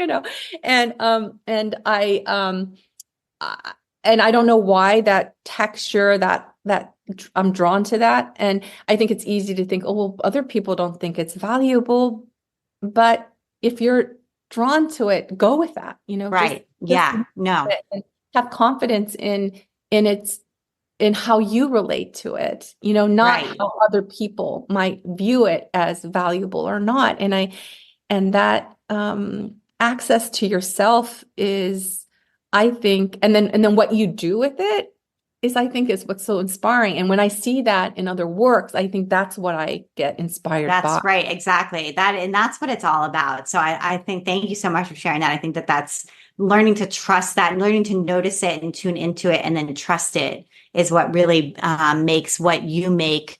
and I don't know why that texture, that I'm drawn to that. And I think it's easy to think, oh, well, other people don't think it's valuable. But if you're drawn to it, go with that, right. No. And have confidence in how you relate to it, not how other people might view it as valuable or not. And that access to yourself is, I think, and then what you do with it is what's so inspiring. And when I see that in other works, I think that's what I get inspired by. That's right. Exactly. And that's what it's all about. So I think, thank you so much for sharing that. I think that's learning to trust that and learning to notice it and tune into it and then trust it is what really makes what you make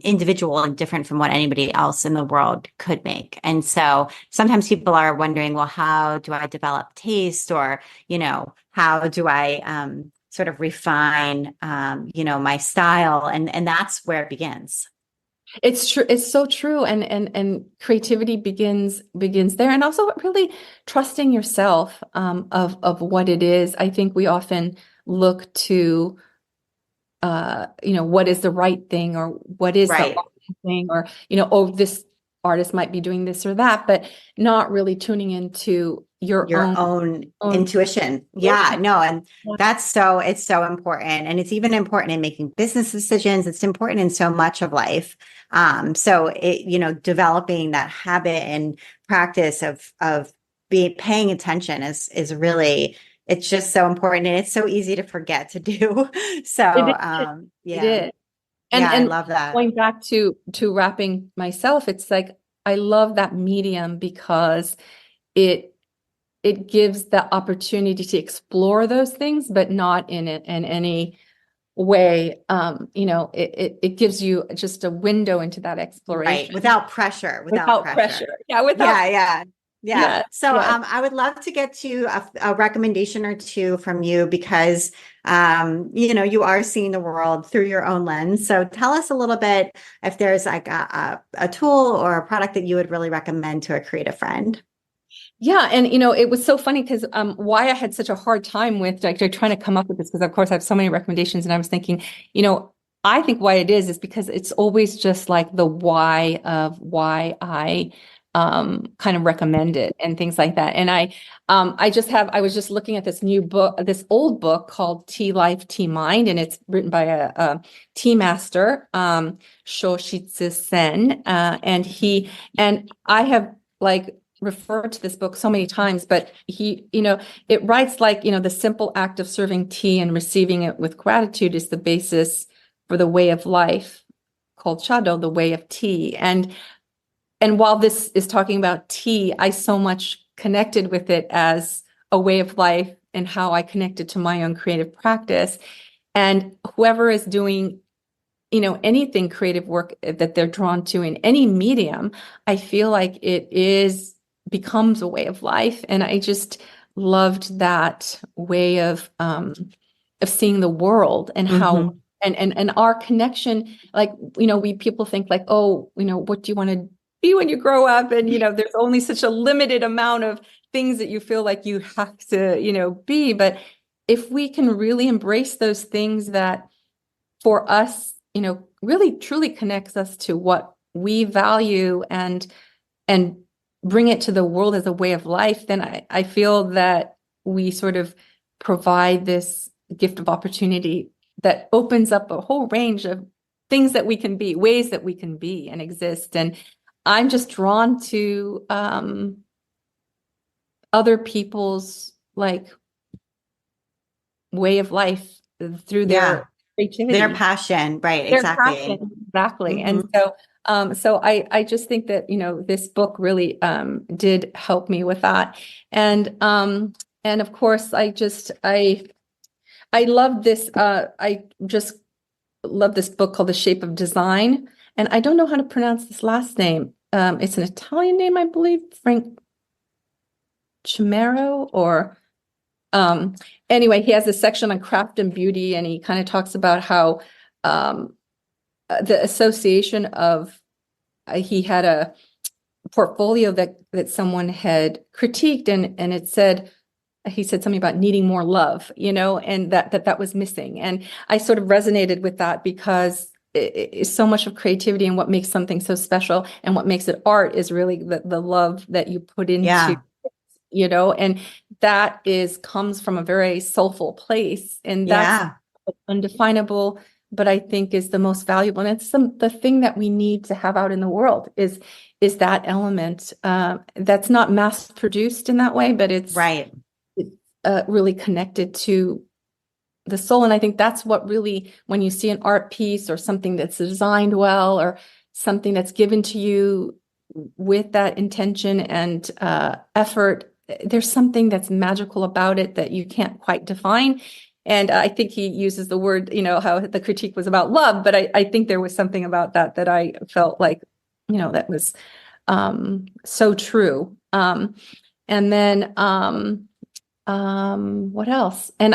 individual and different from what anybody else in the world could make. And so sometimes people are wondering, well, how do I develop taste, or, how do I sort of refine, my style? And that's where it begins. It's true. It's so true. And creativity begins there. And also really trusting yourself, of what it is. I think we often look to, what is the right thing, or what is the wrong thing, or, oh, this artist might be doing this or that, but not really tuning into your own intuition. Yeah, no. And it's so important. And it's even important in making business decisions. It's important in so much of life. So developing that habit and practice of paying attention is really, it's just so important, and it's so easy to forget to do. So, it is. And I love that. Going back to wrapping myself, it's like, I love that medium because it gives the opportunity to explore those things, but not in any way. It gives you just a window into that exploration, without pressure. Yeah. So I would love to get to a recommendation or two from you, because, you are seeing the world through your own lens. So tell us a little bit if there's like a tool or a product that you would really recommend to a creative friend. Yeah. And, it was so funny because why I had such a hard time with like trying to come up with this, because of course I have so many recommendations, and I was thinking, I think why it is because it's always just like the why of why I kind of recommend it and things like that. And I was just looking at this old book called Tea Life, Tea Mind, and it's written by a tea master, Shoshitsu Sen. And I have like referred to this book so many times, but it writes like, the simple act of serving tea and receiving it with gratitude is the basis for the way of life called Chado, the way of tea. And while this is talking about tea, I so much connected with it as a way of life and how I connected to my own creative practice. And whoever is doing anything creative work that they're drawn to in any medium, I feel like becomes a way of life. And I just loved that way of seeing the world and how and our connection, like, people think like, oh, what do you want to be when you grow up? And, there's only such a limited amount of things that you feel like you have to, be. But if we can really embrace those things that for us, really truly connects us to what we value and bring it to the world as a way of life, then I feel that we sort of provide this gift of opportunity that opens up a whole range of things that we can be, ways that we can be and exist. And I'm just drawn to other people's like way of life through their creativity, their passion, right? their Exactly. passion, exactly. And so I just think that this book really did help me with that. And of course I love this. I just love this book called The Shape of Design, and I don't know how to pronounce this last name. It's an Italian name, I believe, Frank Chimero, or anyway, he has a section on craft and beauty, and he kind of talks about how the association of he had a portfolio that someone had critiqued, and it said, he said something about needing more love, and that was missing. And I sort of resonated with that, because so much of creativity and what makes something so special and what makes it art is really the love that you put into and that comes from a very soulful place, and that's undefinable, but I think is the most valuable. And it's the thing that we need to have out in the world is that element that's not mass produced in that way, but it's right. Really connected to the soul. And I think that's what really, when you see an art piece or something that's designed well, or something that's given to you with that intention and effort, there's something that's magical about it that you can't quite define. And I think he uses the word, how the critique was about love, but I think there was something about that I felt like, that was so true. And then what else? And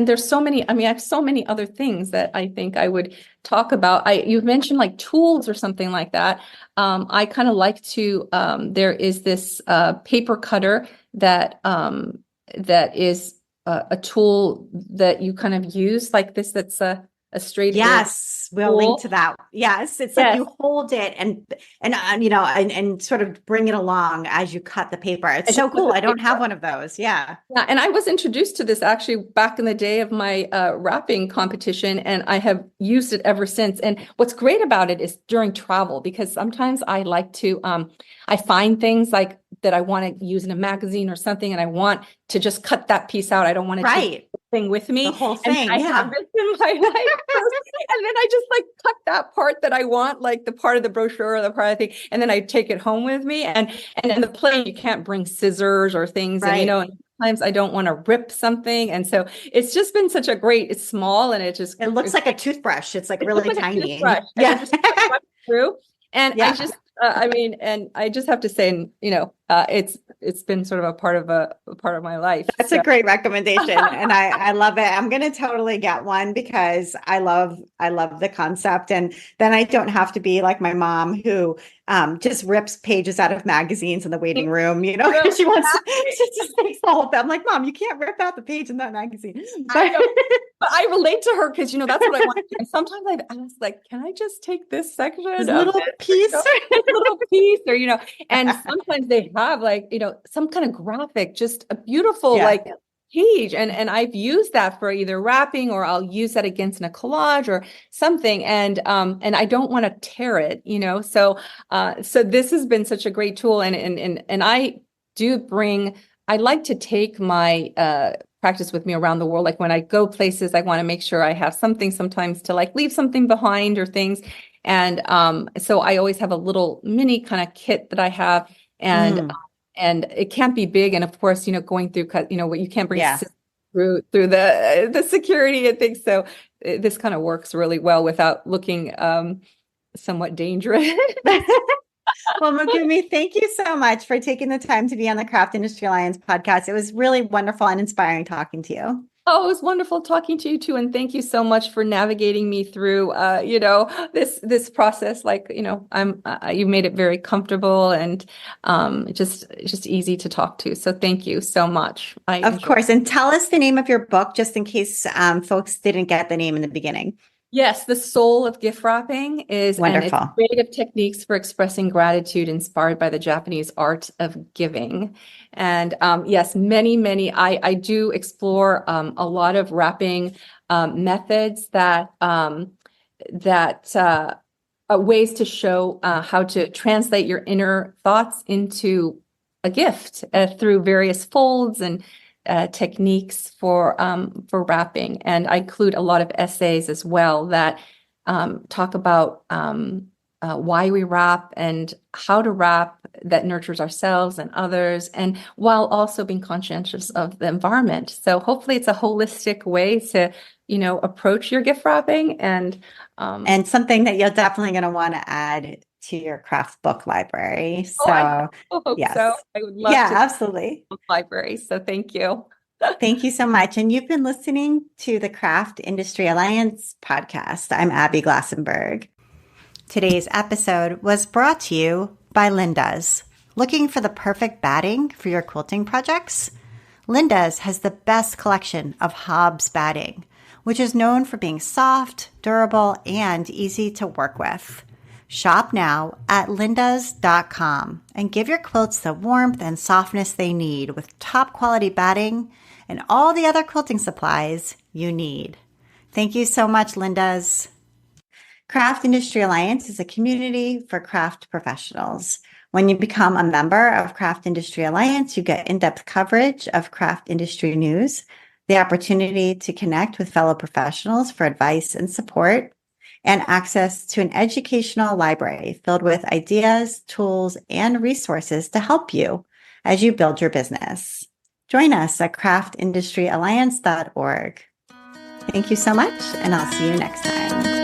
there's so many, I have so many other things that I think I would talk about. You mentioned like tools or something like that. I kind of like to, there is this paper cutter that is a tool that you kind of use like this, that's a straight. Yes, we'll link to that. Yes, it's like you hold it and sort of bring it along as you cut the paper. It's so cool. I don't have one of those. Yeah. Yeah, and I was introduced to this actually back in the day of my wrapping competition, and I have used it ever since. And what's great about it is during travel, because sometimes I like to I find things like that I want to use in a magazine or something, and I want to just cut that piece out. I don't want to take the thing with me. The whole thing. And I have this in my life. And then I just like cut that part that I want, like the part of the brochure or the part of the thing, and then I take it home with me. And in the plane, you can't bring scissors or things, and and sometimes I don't want to rip something. And so it's just been such a great, it's small, and it looks like a toothbrush. It's like really tiny. Yeah. Through. And I just, and I just have to say, it's been sort of a part of my life. That's a great recommendation. And I love it. I'm going to totally get one, because I love the concept. And then I don't have to be like my mom, who just rips pages out of magazines in the waiting room, she just takes the whole thing. I'm like, Mom, you can't rip out the page in that magazine. But I relate to her, because that's what I want. And sometimes I've asked, like, can I just take this section, this little piece, or and sometimes they have like some kind of graphic, just a beautiful like page, and I've used that for either wrapping, or I'll use that against in a collage or something, and I don't want to tear it, so this has been such a great tool, and I do bring. I like to take my practice with me around the world. Like when I go places, I want to make sure I have something sometimes to like leave something behind or things. And so I always have a little mini kind of kit that I have, and it can't be big. And of course, going through, what you can't bring through the security and things. So this kind of works really well without looking somewhat dangerous. Well, Megumi, thank you so much for taking the time to be on the Craft Industry Alliance podcast. It was really wonderful and inspiring talking to you. Oh, it was wonderful talking to you too, and thank you so much for navigating me through, this process. Like, you made it very comfortable and just easy to talk to. So thank you so much. Of course, and tell us the name of your book, just in case folks didn't get the name in the beginning. Yes, The Soul of Gift Wrapping is Wonderful. and it's creative techniques for expressing gratitude inspired by the Japanese art of giving. And yes, many, I do explore a lot of wrapping methods that ways to show how to translate your inner thoughts into a gift through various folds and techniques for wrapping. And I include a lot of essays as well that talk about why we wrap and how to wrap that nurtures ourselves and others, and while also being conscientious of the environment. So hopefully it's a holistic way to, approach your gift wrapping and something that you're definitely going to want to add to your craft book library. So I hope yes. so. I would love to absolutely. book library. So thank you. Thank you so much. And you've been listening to the Craft Industry Alliance podcast. I'm Abby Glassenberg. Today's episode was brought to you by Linda's. Looking for the perfect batting for your quilting projects? Linda's has the best collection of Hobbs batting, which is known for being soft, durable, and easy to work with. Shop now at lindas.com and give your quilts the warmth and softness they need with top quality batting and all the other quilting supplies you need. Thank you so much, Linda's. Craft Industry Alliance is a community for craft professionals. When you become a member of Craft Industry Alliance, you get in-depth coverage of craft industry news, the opportunity to connect with fellow professionals for advice and support, and access to an educational library filled with ideas, tools, and resources to help you as you build your business. Join us at craftindustryalliance.org. Thank you so much, and I'll see you next time.